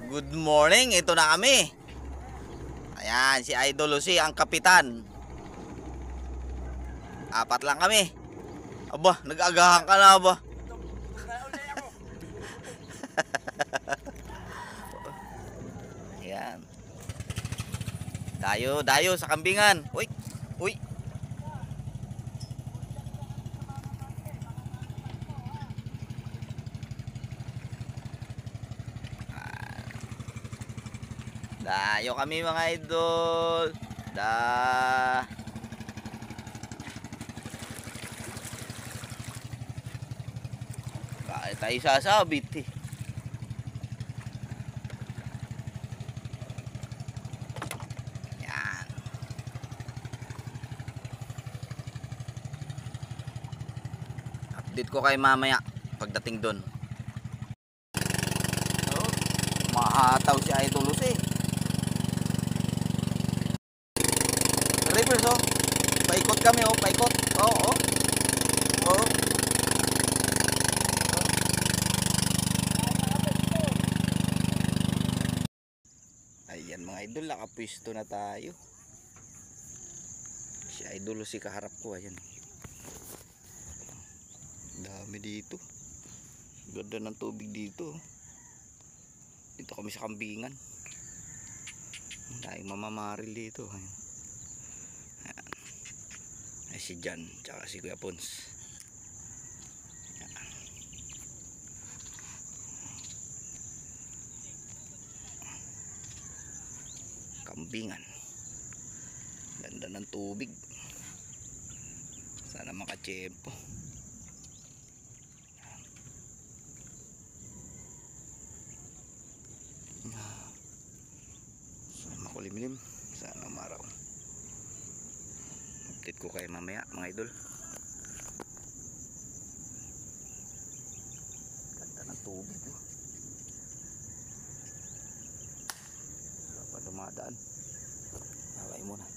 Good morning, ito na kami. Ayan, si Idol Lucy ang kapitan. Apat lang kami. Aba, nag-agahan ka na ba? Ayan. Dayo sa kambingan. Uy, uy. Dayo kami mga idol. Bakit tayo sasabit eh? Yan. Update ko kay mamaya pagdating doon. Oh, mahataw si Idol Lucy. Reverse oh. Paikot kami oh, paikot. Oo. Oh. Ayan mga idol, nakapwisto na tayo. Si Idol Lucy kaharap ko, ayan. Dami dito. Ganda ng tubig dito. Dito kami sa kambingan. Dahil mamamaril dito. Ayan. Ay si Jan, tsaka si Kuya Pons. Ayan. Kambingan. Ganda ng tubig. Sana makatsyempo. Sana makulimlim. Sana umaraw. Update ko kayo mamaya mga idol. Ganda ng tubig. Wala pa dumadaan. Alay muna.